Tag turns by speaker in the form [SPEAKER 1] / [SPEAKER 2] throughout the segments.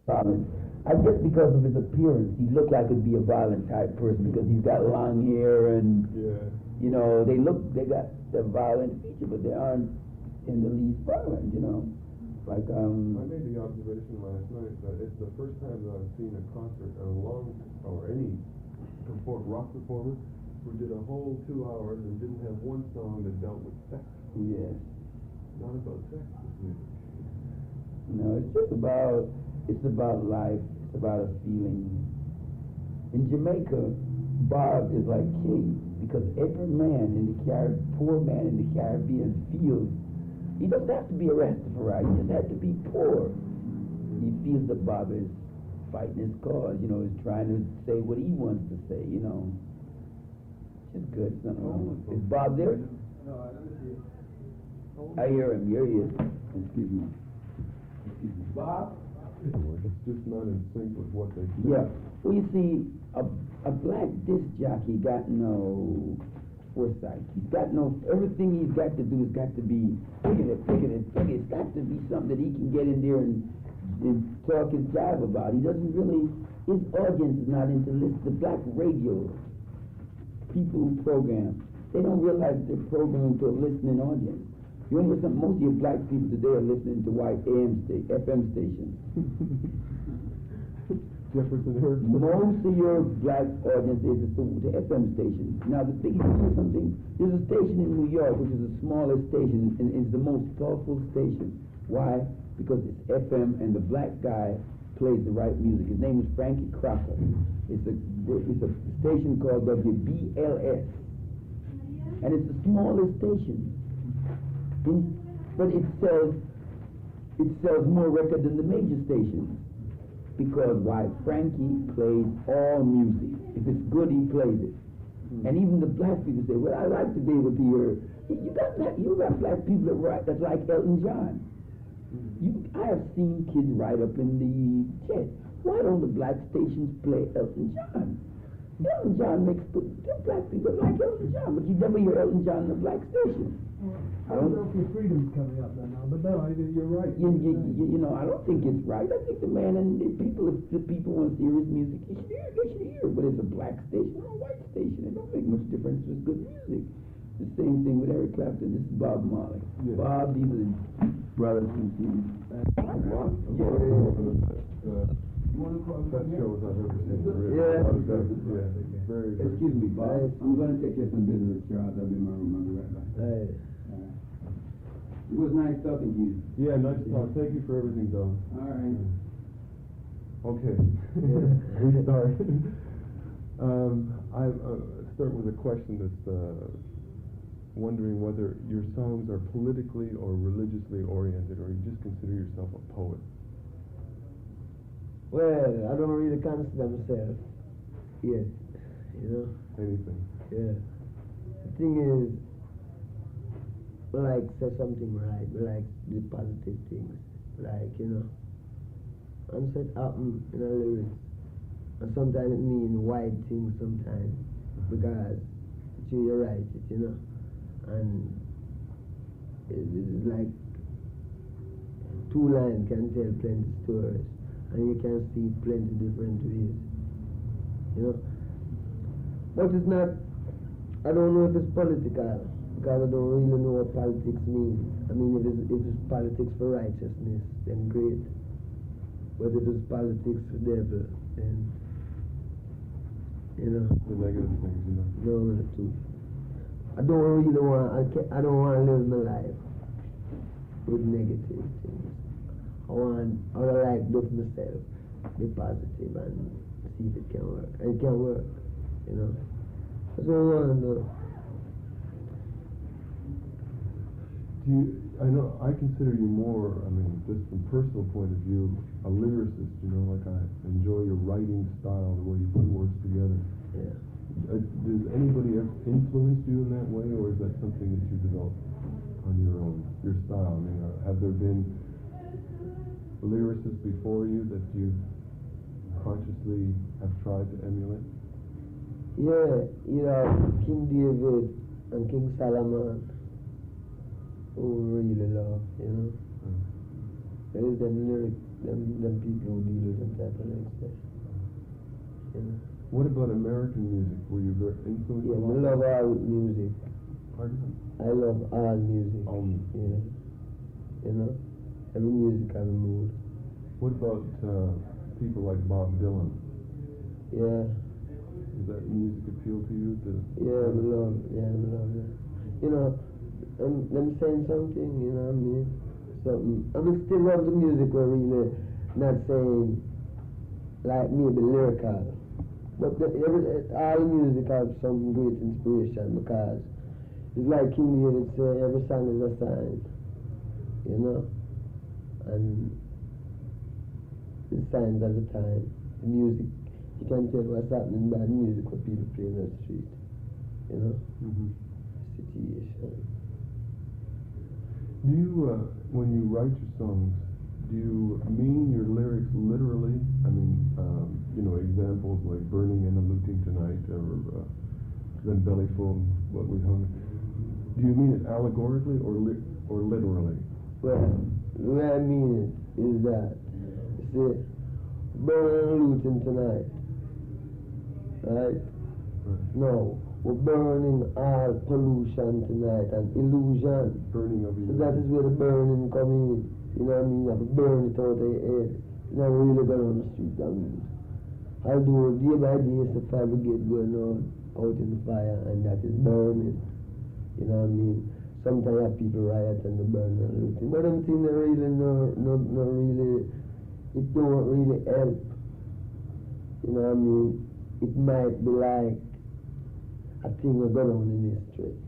[SPEAKER 1] violent. I guess because of his appearance, he looked like he'd be a violent type person because he's got long hair and
[SPEAKER 2] Yeah.
[SPEAKER 1] you know they got the violent feature, but they aren't in the least violent. You know, like
[SPEAKER 2] I made the observation last night that it's the first time that I've seen a concert or any rock performer who did a whole 2 hours and didn't have one song that dealt with sex.
[SPEAKER 1] yes.
[SPEAKER 2] Not about sex, this music.
[SPEAKER 1] No, it's about life. It's about a feeling. In Jamaica, Bob is like king because every man in the poor man in the Caribbean feels he doesn't have to be a Rastafari. He just has to be poor. He feels that Bob is fighting his cause. You know, is trying to say what he wants to say. You know, it's good. It's nothing wrong with it. Is Bob there?
[SPEAKER 3] No, I don't see it.
[SPEAKER 1] I hear him. Here he is. Excuse me. Bob?
[SPEAKER 2] It's just not in sync with what they say.
[SPEAKER 1] Yeah. Well, you see, a black disc jockey got no foresight. He's got no, everything he's got to do has got to be picking it. It's got to be something that he can get in there and talk and jive about. He doesn't really, his audience is not into the black radio people who program. They don't realize they're programmed to a listening audience. You want to hear something? Most of your black people today are listening to white FM stations.
[SPEAKER 2] Jefferson Heard.
[SPEAKER 1] Most of your black audience is the FM station. Now, the thing is something. There's a station in New York, which is the smallest station, and it's the most powerful station. Why? Because it's FM, and the black guy plays the right music. His name is Frankie Crocker. It's a station called WBLS, and it's the smallest station. But it sells more records than the major stations. Because why? Frankie plays all music. If it's good, he plays it. And even the black people say, well, I like to be able to hear. You got black people that like Elton John. I have seen kids right up in the chest. Why don't the black stations play Elton John? Elton John makes the black people like Elton John, but you never hear Elton John in the black station.
[SPEAKER 3] I don't know if your freedom's coming up there now, but no, you're right.
[SPEAKER 1] You know, I don't think it's right. I think the man and the people, if the people want to hear his music, they should hear it. But it's a black station or a white station. It don't make much difference. It's good music. The same thing with Eric Clapton. This is Bob Marley. Yeah. Bob, these are the brothers and sisters.
[SPEAKER 3] You want to call
[SPEAKER 2] Best shows I've ever seen.
[SPEAKER 1] Yeah.
[SPEAKER 2] Very, very.
[SPEAKER 1] Excuse me, Bob. I'm going to take care of some business, Charles. I'll be in my room. I'll be right back.
[SPEAKER 3] Hey.
[SPEAKER 1] It was nice talking to you.
[SPEAKER 2] Yeah, nice talk. Thank you for everything, Don.
[SPEAKER 1] All right.
[SPEAKER 2] Okay. We start. I start with a question that's wondering whether your songs are politically or religiously oriented, or you just consider yourself a poet.
[SPEAKER 3] Well, I don't really consider myself yet, you know.
[SPEAKER 2] Anything.
[SPEAKER 3] Yeah. The thing is, I like say something right, I like the positive things, like, you know. I'm said happen in a lyrics, and sometimes it mean white things sometimes, because you write it, you know. And it's like 2 lines can tell plenty stories, and you can see plenty different ways, you know. But it's not, I don't know if it's political, because I don't really know what politics means. I mean, if it's politics for righteousness, then great. But if it's politics for devil, then, you know.
[SPEAKER 2] The negative things, you know.
[SPEAKER 3] No, not too. I don't really want, I don't want to live my life with negative things. I would like to do for myself, be positive and see if it can work. And it can work, you know. That's what I want to do.
[SPEAKER 2] I know, I consider you more, I mean, just from personal point of view, a lyricist, you know, like I enjoy your writing style, the way you put words together.
[SPEAKER 3] Yeah.
[SPEAKER 2] Does anybody ever influence you in that way, or is that something that you developed on your own, your style? I mean, have there been lyricists before you that you consciously have tried to emulate?
[SPEAKER 3] Yeah, you know, King David and King Solomon, who we really love, you know. There is them lyric, them people who deal with type of lyrics there. You know?
[SPEAKER 2] What about American music? Were you very influenced?
[SPEAKER 3] Yeah, I love all music.
[SPEAKER 2] Pardon?
[SPEAKER 3] I love all music.
[SPEAKER 2] All music.
[SPEAKER 3] Yeah. You know? Every music has a mood.
[SPEAKER 2] What about people like Bob Dylan?
[SPEAKER 3] Yeah.
[SPEAKER 2] Does that music appeal to you?
[SPEAKER 3] Yeah, we love that. You know, I'm saying something, you know what I mean? Something. I mean, still love the music, we're really not saying, like, maybe lyrical. But all music has some great inspiration, because it's like King David said, every song is a sign, you know? And the signs of the time, the music, you can tell what's happening by the music what people play in the street, you know?
[SPEAKER 2] Mm-hmm.
[SPEAKER 3] Situation.
[SPEAKER 2] Do you, when you write your songs, do you mean your lyrics literally? I mean, examples like burning and a looting tonight, or then belly full, what we hung. Do you mean it allegorically or literally?
[SPEAKER 3] Well, the way I mean it is that, you see, burning and looting tonight, right? No, we're burning all pollution tonight and illusion.
[SPEAKER 2] Burning of illusion.
[SPEAKER 3] So that is where the burning come in. You know what I mean? You have to burn it out of your head. You're not really going on the street and I do day by day, it's the fire brigade going out in the fire, and that is burning. You know what I mean? Sometimes you have people riot and they burn and looting. But them things they really not really, it don't really help. You know what I mean? It might be like a thing will go on in history.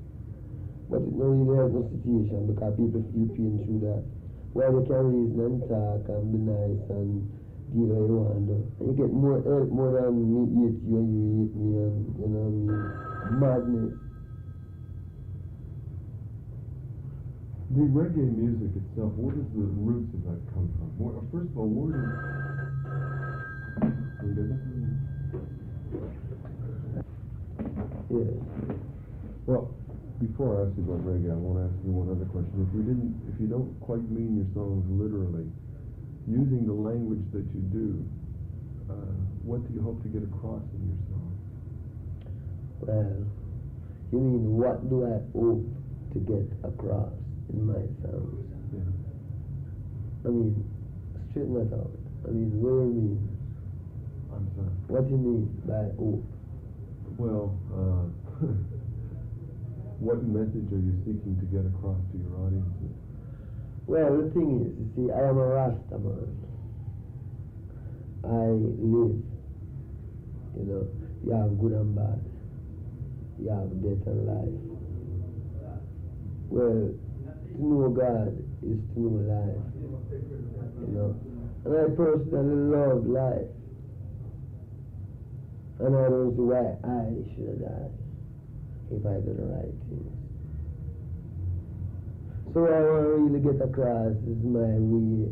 [SPEAKER 3] But it don't really help the situation, because people feel pain through that. Well, they can reason and talk and be nice and do what you want to. And you get more help more than me hate you and you hate me, and you know what I mean? Madness.
[SPEAKER 2] The reggae music itself, where does the roots of that come from? First of all, where did
[SPEAKER 3] Yeah.
[SPEAKER 2] Well, before I ask you about reggae, I want to ask you one other question. If you don't quite mean your songs literally, using the language that you do, what do you hope to get across in your song?
[SPEAKER 3] Well, you mean what do I hope to get across in my songs?
[SPEAKER 2] Yeah.
[SPEAKER 3] I mean, straighten that out. I mean, what do you mean?
[SPEAKER 2] I'm sorry.
[SPEAKER 3] What do you mean by hope?
[SPEAKER 2] Well, what message are you seeking to get across to your audiences?
[SPEAKER 3] Well, the thing is, you see, I am a Rasta man. I live. You know, you have good and bad. You have death and life. Well, to know God is to know life. You know, and I personally love life. And I don't see why I should die if I do the right things. So what I want to really get across is my way,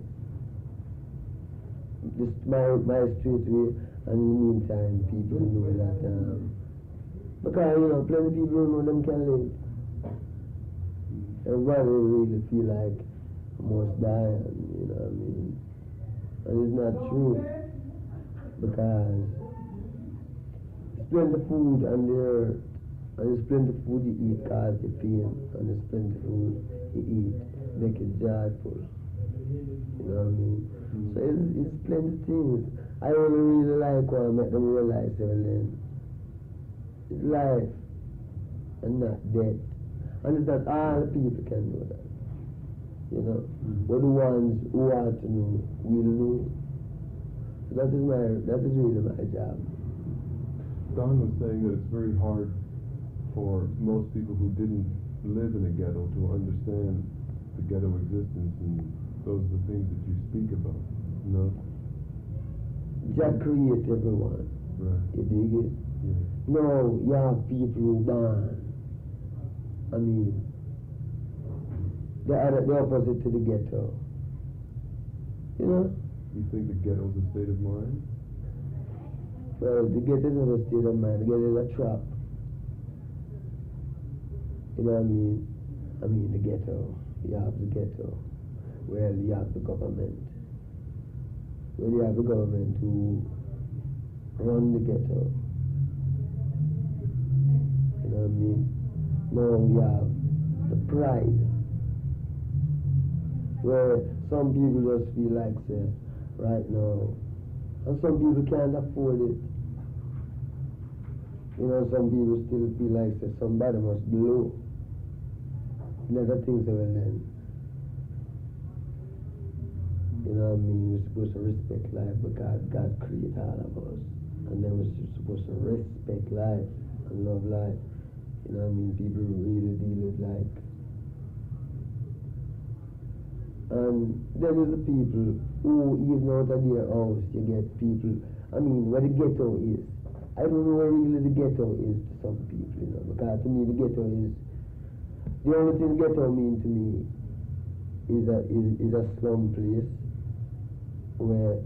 [SPEAKER 3] just my straight way, and in the meantime people know that, because you know, plenty of people don't know them can live. Everybody really feel like I must die, and you know what I mean? And it's not true, because there's plenty of food on the earth, and there's plenty of food you eat cause you pain, and there's plenty of food you eat make you joyful. You know what I mean? So it's plenty of things. I only really like when I make them realize everything. It's life and not death. And it's not all the people can know that. You know? But the ones who want to know will know. So that is really my job.
[SPEAKER 2] Don was saying that it's very hard for most people who didn't live in a ghetto to understand the ghetto existence, and those are the things that you speak about. No?
[SPEAKER 3] Jah create everyone.
[SPEAKER 2] Right.
[SPEAKER 3] You dig it?
[SPEAKER 2] Yeah.
[SPEAKER 3] No, you have people who born. I mean, the opposite to the ghetto. You know?
[SPEAKER 2] You think the ghetto's a state of mind?
[SPEAKER 3] Well, the ghetto is not a state of mind. The ghetto is a trap. You know what I mean? I mean the ghetto. You have the ghetto. Well, you have the government. where you have the government who run the ghetto. You know what I mean? Now we have the pride, where some people just feel like, say, right now, and some people can't afford it. You know, some people still feel like, say, somebody must blow. Never things that will end. You know what I mean? We're supposed to respect life because God created all of us. And then we're supposed to respect life and love life. You know what I mean? People really deal with like. And then there's the people who, even out of their house, you get people, I mean, where the ghetto is. I don't know where really the ghetto is to some people, you know, because to me the ghetto is, the only thing ghetto mean to me is a slum place where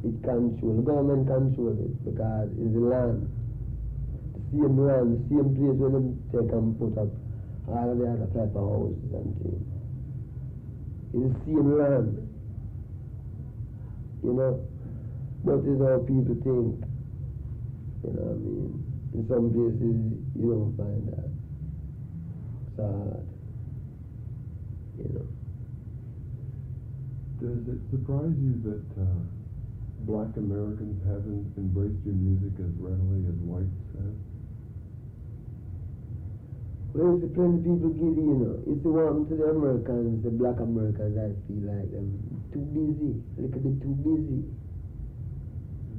[SPEAKER 3] the government control it because it's the land, the same place where they take and put up all of the other type of houses and things. It's the same land, you know, but it's how people think. You know what I mean? In some places, you don't find that. It's hard. You know.
[SPEAKER 2] Does it surprise you that black Americans haven't embraced your music as readily as whites have?
[SPEAKER 3] Well, it's plenty people giddy, you know. It's what happened to the Americans, the black Americans, I feel like them too busy, a little bit too busy.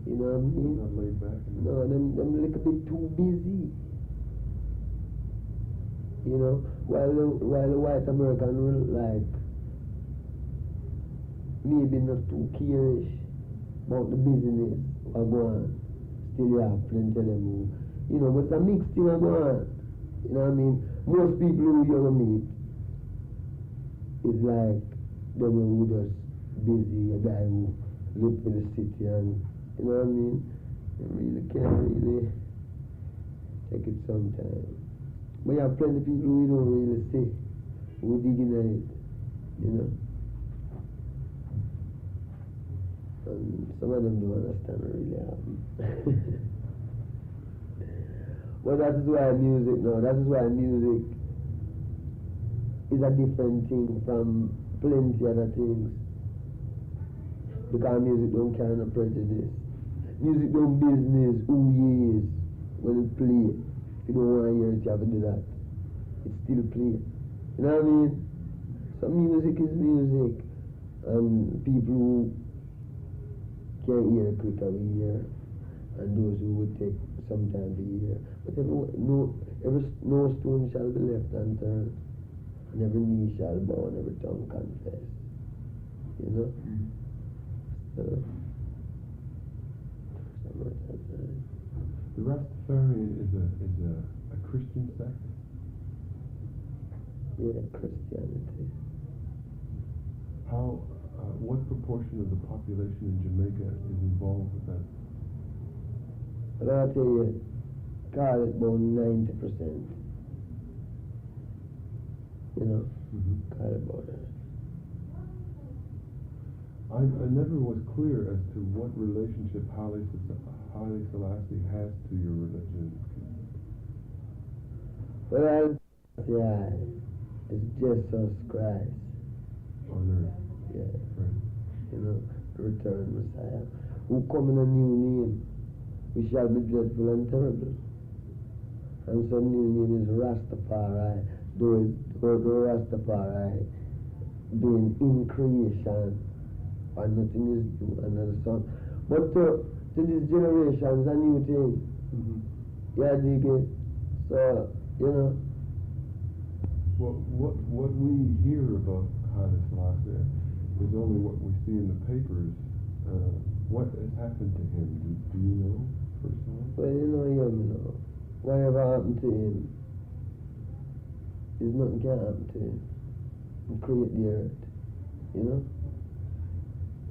[SPEAKER 3] You know what I mean?
[SPEAKER 2] Not laid back.
[SPEAKER 3] No, them a little bit too busy. You know, while the white American will like maybe not too curious about the business or go on. Still you have plenty of them who, you know, but it's a mixed thing or go on. You know what I mean? Most people who you meet is like them who just busy, a guy who live in the city and you know what I mean? You really can't really take it sometimes. But you have plenty of people who you don't really see, who digging at it, you know. And some of them don't understand what really happened. Well, that is why music is a different thing from plenty other things. Because music don't carry no prejudice. Music don't business who he is when it play. If you don't want to hear it, you have to do that. It's still play. You know what I mean? So music is music. And people who can't hear it quicker will hear. And those who would take some time to hear. But no stone shall be left unturned. And every knee shall bow and every tongue confess. You know?
[SPEAKER 2] The Rastafari is a Christian sect?
[SPEAKER 3] Yeah, Christianity.
[SPEAKER 2] What proportion of the population in Jamaica is involved with that?
[SPEAKER 3] But I'll tell you, call it about 90%. You know? Call it about that.
[SPEAKER 2] I never was clear as to what relationship Haile Selassie has to your religion.
[SPEAKER 3] Well, yeah, it's Jesus Christ.
[SPEAKER 2] On earth.
[SPEAKER 3] Yeah.
[SPEAKER 2] Right.
[SPEAKER 3] You know, the returned Messiah. Who come in a new name, we shall be dreadful and terrible. And some new name is Rastafari. Though Rastafari being in creation, and nothing is new under the sun. But to this generation, it's a new thing. Yeah, dig it. So, you know.
[SPEAKER 2] Well, what we hear about Haile Selassie is only what we see in the papers. What has happened to him? Do you know personally?
[SPEAKER 3] Well, you know. Whatever happened to him, there's nothing can happen to him. He create the earth, you know.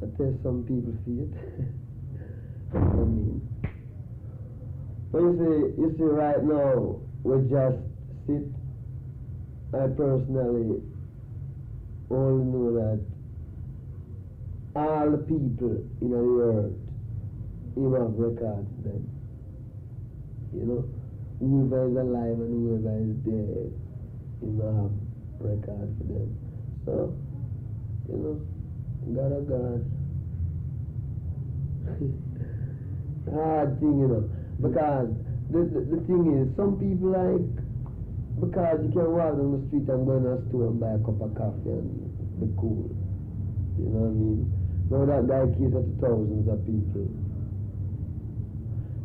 [SPEAKER 3] I tell some people see it. I mean, but you see right now, we just sit. I personally only know that all the people in the earth, him have records then. You know, whoever is alive and whoever is dead, him have records for them. So, you know, God of God. Hard thing, you know, because the thing is, some people like, because you can walk down the street and go in a store and buy a cup of coffee and be cool. You know what I mean? Now that guy caters to thousands of people.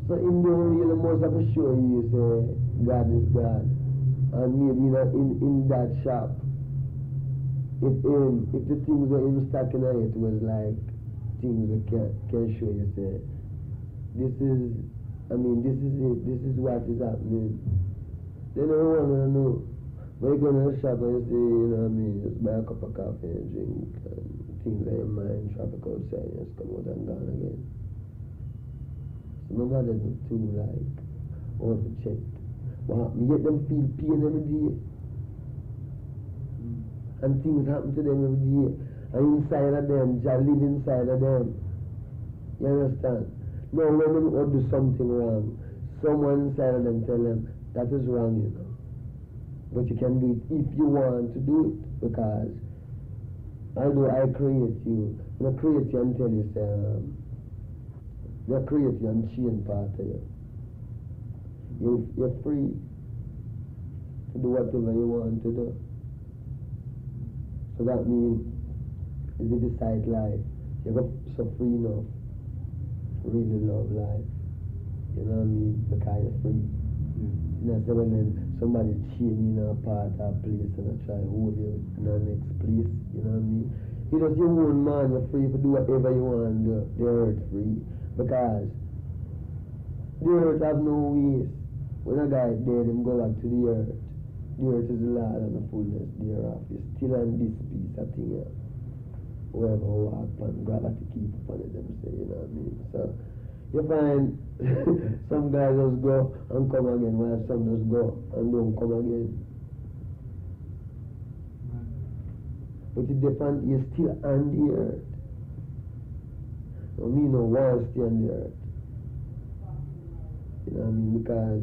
[SPEAKER 3] So in the real most of the show you say God is God. And maybe in that shop, if the things that him stacking on it was like things we can show you say, this is it, this is what is happening. Then everyone wanna know. When you go to the shop and you say, you know what I mean, just buy a cup of coffee and drink and things in your mind, traffic outside, and just come out and gone again. So nobody do too like all the check. What happen? Yet them feel pain every day. And things happen to them every day. And inside of them, just live inside of them. You understand? Now when them do something wrong, someone inside of them tell them, that is wrong, you know. But you can do it if you want to do it, because although I create you, when I create you and tell you, say, I create you and change part of you. You're free to do whatever you want to do. So that means, if you decide life, you're so free enough to really love life. You know what I mean? Because you're free. You know, so when somebody changing a part or place and I try to hold you in the next place, you know what I mean? You just your own man, you're free to do whatever you want to do. The earth free. Because the earth have no waste. When a guy is dead, him go back to the earth. The earth is the Lord and the fullness thereof. You still on this piece of thing here. Whoever walk on gravity keep upon it, them say, you know what I mean? So you find some guys just go and come again, while some just go and don't come again. But it depends, you're still on the earth. No, me no want to stay on the earth. You know what I mean? Because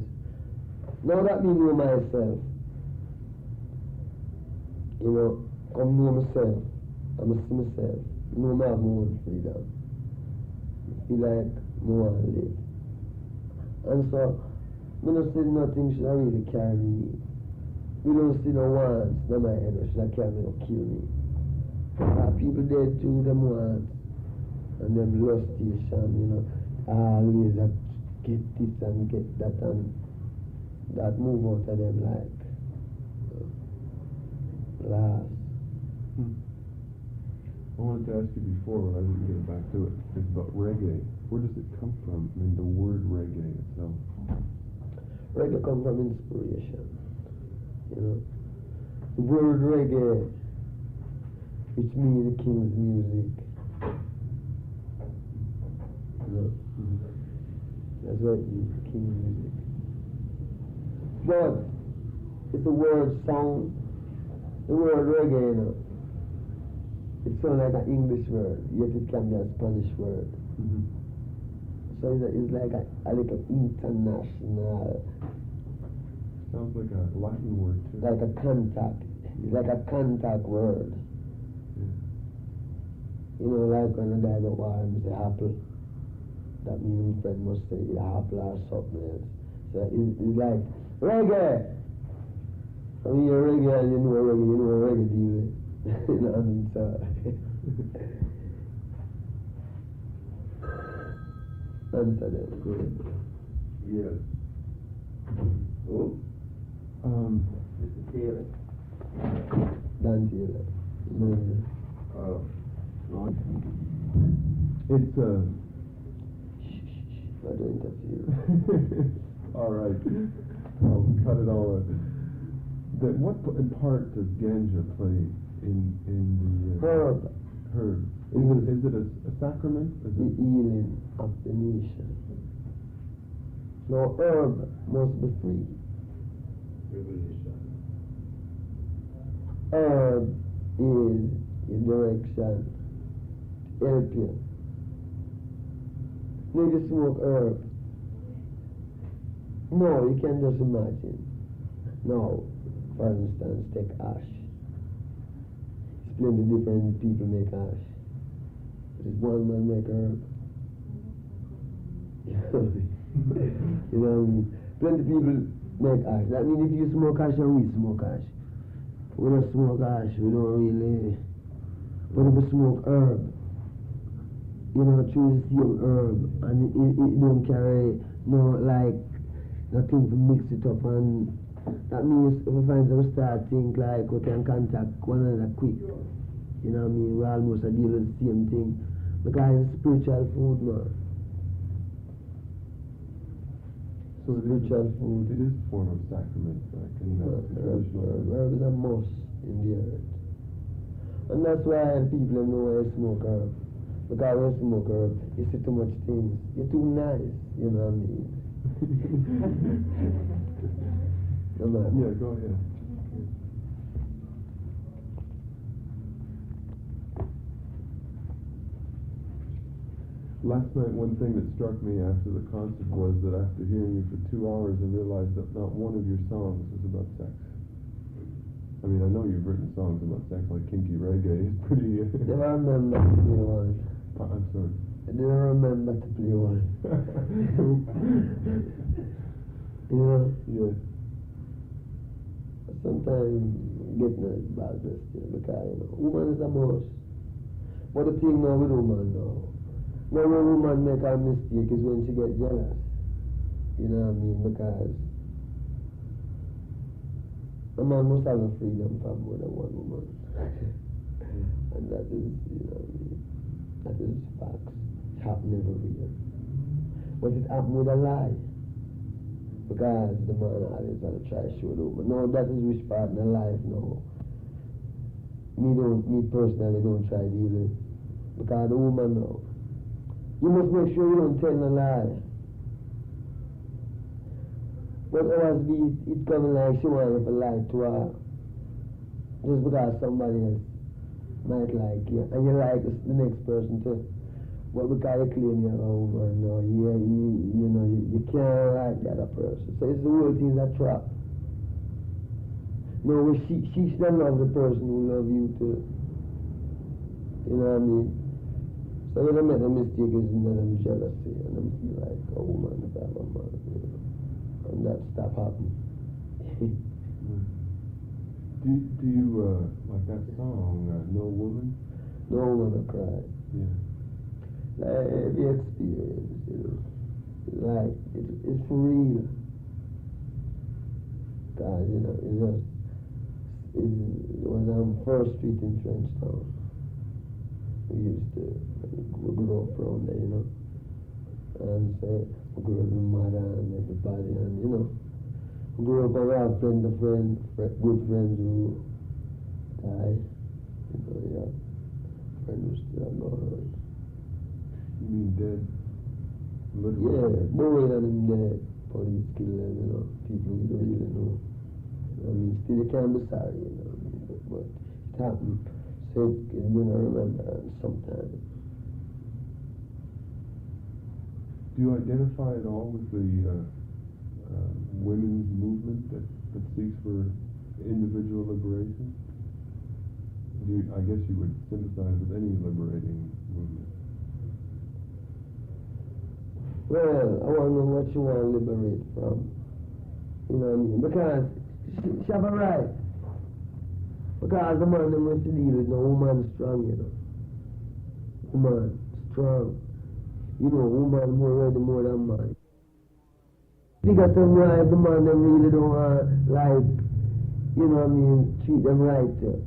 [SPEAKER 3] now that me know myself, you know, come know myself, I'm see myself, you know I have my own freedom. I feel like I want to live. And so, we don't see nothing should really carry me. We don't see no wants in my head or should carry me or kill me. People dead too, them wants and them lustation, you know, always get this and get that and that move out of them like last.
[SPEAKER 2] I wanted to ask you before, but I didn't get back to it. It's about reggae. Where does it come from? I mean, the word reggae itself.
[SPEAKER 3] Reggae comes from inspiration. You know, the word reggae, which means the king's music. You know, that's what it means, king's music. But it's a word sound. The word reggae, you know, it sounds like an English word, yet it can be a Spanish word. So it's like a little international.
[SPEAKER 2] Sounds like a Latin word too.
[SPEAKER 3] Like a contact. It's like a contact word. You know, like when a guy go war and say apple, that means friend must say apple or something else. So it's like reggae. I mean, you're reggae, you know reggae deal with. You know what I mean? So answer that. Good.
[SPEAKER 1] Yeah. Oh. Mr. Taylor.
[SPEAKER 3] Dan Taylor. No.
[SPEAKER 2] It's
[SPEAKER 3] I don't interfere.
[SPEAKER 2] all right. I'll cut it all out. What part does ganja play in the
[SPEAKER 3] Herb.
[SPEAKER 2] herb? Is it a sacrament? Is
[SPEAKER 3] The
[SPEAKER 2] it
[SPEAKER 3] healing of the nation. No, herb must be free. Herb is your direction to help you. Maybe you smoke herb. No, you can just imagine. Now, for instance, take ash. It's plenty different people make ash. There's one man make herb. You know what I mean? Plenty people make ash. That means if you smoke ash and we smoke ash. We don't smoke ash, we don't really. But if we smoke herb, you know, choose the same herb and it don't carry no like nothing to mix it up, and that means if we find some start think like we can contact one another quick. You know what I mean? We almost are dealing with the same thing. Because it's spiritual food, man. So spiritual food.
[SPEAKER 2] It is a form of sacrament, like in the traditional.
[SPEAKER 3] Herb is a must in the earth. And that's why people don't know why you smoke herb. Because when you smoke herb, you see too much things. You're too nice, you know what I mean? No matter.
[SPEAKER 2] Yeah, go ahead. Last night, one thing that struck me after the concert was that after hearing you for 2 hours, I realized that not one of your songs was about sex. I mean, I know you've written songs about sex, like Kinky Reggae. It's pretty...
[SPEAKER 3] Never remember to play one.
[SPEAKER 2] I'm sorry.
[SPEAKER 3] I never remember to play one. You know?
[SPEAKER 2] Yeah.
[SPEAKER 3] Sometimes getting a bad question because, you know, woman is a most. But the thing now with woman now, now when woman make a mistake is when she get jealous. You know what I mean? Because a man must have a freedom for more than one woman. And that is, you know what I mean? That is facts. It happen everywhere. But it happen with a lie. Because the man always gonna try to show the woman. No, that is which part in life now. Me personally don't try to deal with. Because the woman now, you must make sure you don't tell a lie. But always be it coming like she wants to lie to her. Just because somebody else might like you. And you like the next person too. But because you claim you're a woman, no, you can't like the other person. So it's the whole thing is a trap. No, she should love the person who love you too. You know what I mean? So when I make a mistake is not them jealousy and them feel like a woman if I have a man, you know. And that stuff happens.
[SPEAKER 2] Do you like that song, No Woman?
[SPEAKER 3] No woman will cry.
[SPEAKER 2] Yeah.
[SPEAKER 3] Like every experience, you know. Like it's for real. God, you know, it was on First Street in Trenchtown. We grew up around there, you know. And so we grew up with mother and everybody, and you know, we grew up and we have plenty of friends, good friends who died. You know, yeah. Friends who still have no hurt.
[SPEAKER 2] You mean dead? Literally?
[SPEAKER 3] Yeah, more than them dead. Police kill them, you know. People we don't really know. I mean, still you can't be sorry, you know. I mean, but it happened. So it's gonna remember sometime.
[SPEAKER 2] Do you identify at all with the women's movement that seeks for individual liberation? I guess you would sympathize with any liberating movement.
[SPEAKER 3] Well, I want to know what you want to liberate from. You know what I mean? Because she have a right. Because the man them want to deal with no woman strong, you know. Woman strong. You know, woman more ready more than man. Because of why the man them really don't want, like, you know what I mean, treat them right too.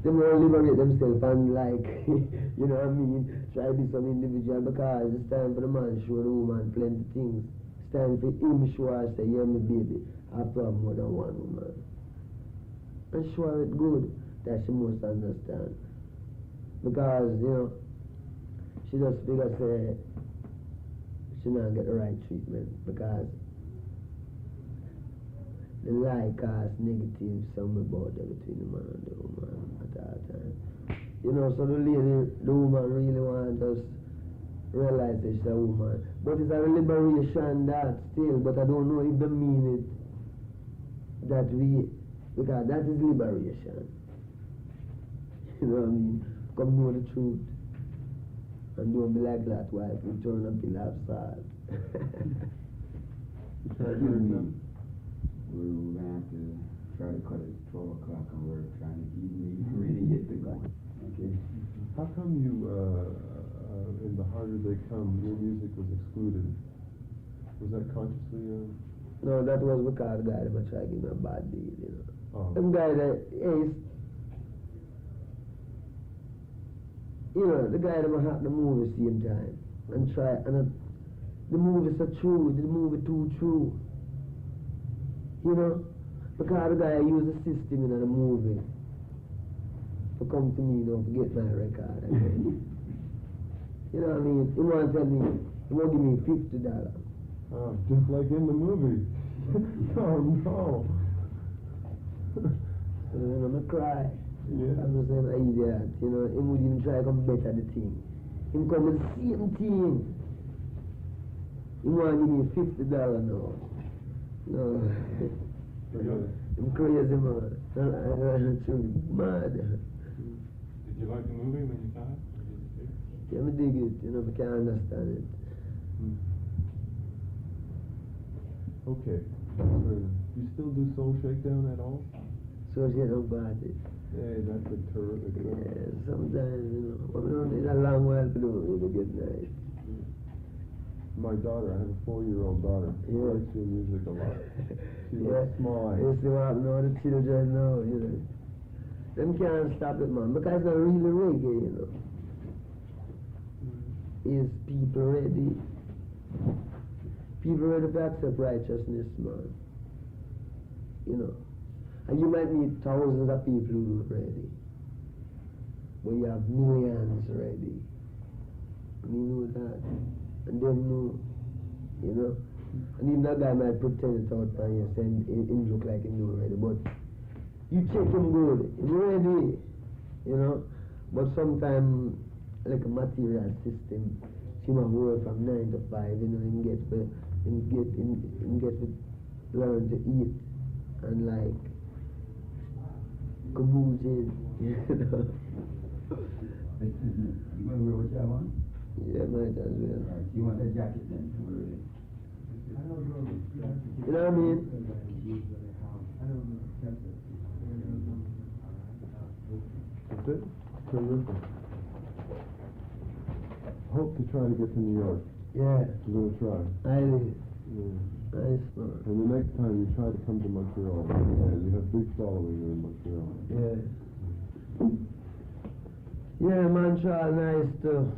[SPEAKER 3] They want to liberate themselves and like, you know what I mean, try to be some individual because it's time for the man to show the woman plenty things. It's time for him to show her, say, yeah, my baby, I have more than one woman. And show her it good that she must understand. Because, you know, she just figure say she not get the right treatment because the lie cause negative something about that between the man and the woman at that time. You know, so the woman really wants us realize that she's a woman. But it's a liberation that still, but I don't know if they mean it that we, because that is liberation. You know what I mean? Come know the truth. And don't be like that wife who turn up the lap side.
[SPEAKER 1] We're going to have to try to cut it 12 o'clock and we're trying to keep me ready to get the gun. Okay.
[SPEAKER 2] How come you, in The Harder They Come, your music was excluded? Was that consciously?
[SPEAKER 3] No, that was because the guy that was trying to give me a bad deal, you know.
[SPEAKER 2] Oh.
[SPEAKER 3] Them guy that, you know, the guy that was at the movie same time and try, and the movie so true, the movie too true. You know, because the guy used the system in the movie to come to me, you know, to get my record again. You know what I mean? He want to tell me, he want to give me $50.
[SPEAKER 2] Oh, just like in the movie. Oh no.
[SPEAKER 3] So then I'm going to cry.
[SPEAKER 2] Yeah.
[SPEAKER 3] I'm just saying, idiot, you know, he would even try to come better the thing. He come with the same thing. He want to give me $50 now. No. I'm crazy, man. I'm truly mad.
[SPEAKER 4] Did you like the movie when you saw it?
[SPEAKER 3] Yeah, I dig it, you know, I can't understand it.
[SPEAKER 2] Okay. You still do Soul Shakedown at all?
[SPEAKER 3] So she don't bad it.
[SPEAKER 2] Hey, that's a terrific one.
[SPEAKER 3] Yeah, sometimes, you know, but it's a long while to do it, it'll get nice.
[SPEAKER 2] My daughter, I have a 4-year-old daughter. She
[SPEAKER 3] Yeah.
[SPEAKER 2] likes your music a lot. She
[SPEAKER 3] Yeah.
[SPEAKER 2] likes Small Eyes.
[SPEAKER 3] You see what happened now, the children now, you know. Them can't stop it, man, because it's not really reggae, you know. Is people ready? People ready to accept righteousness, man. You know. And you might meet thousands of people who are ready. But you have millions ready. And you know that. And them know, you know. And even that guy might pretend it out for you, saying him look like him not ready. But you check him good, he's ready, you know. But sometimes, like a material system, he might work from 9 to 5, you know, and get to learn to eat and like commuting, you know.
[SPEAKER 1] You want to wear what you have on?
[SPEAKER 3] Yeah, might as well.
[SPEAKER 1] Right. You want that jacket then?
[SPEAKER 3] You know what I mean?
[SPEAKER 2] That's it? Terrific. Hope to try to get to New York.
[SPEAKER 3] Yeah,
[SPEAKER 2] You're going to try.
[SPEAKER 3] I live.
[SPEAKER 2] Yeah.
[SPEAKER 3] Nice, man.
[SPEAKER 2] And the next time you try to come to Montreal. Yeah, you have big following in Montreal.
[SPEAKER 3] Yeah. Yeah, Montreal nice too.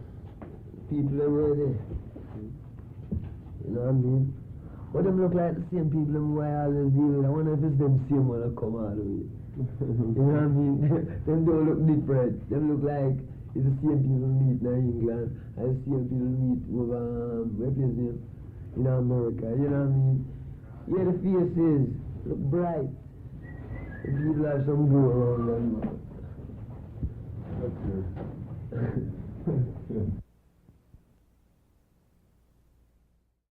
[SPEAKER 3] People are ready. You know what I mean? What them look like the same people them who I always deal with. I wonder if it's them same one that come all the way. You know what I mean? Them don't look different. Them look like it's the same people meet in England and the same people meet over where place name? In America. You know what I mean? Yeah, the faces look bright. The people have some glow around them.
[SPEAKER 2] That's good.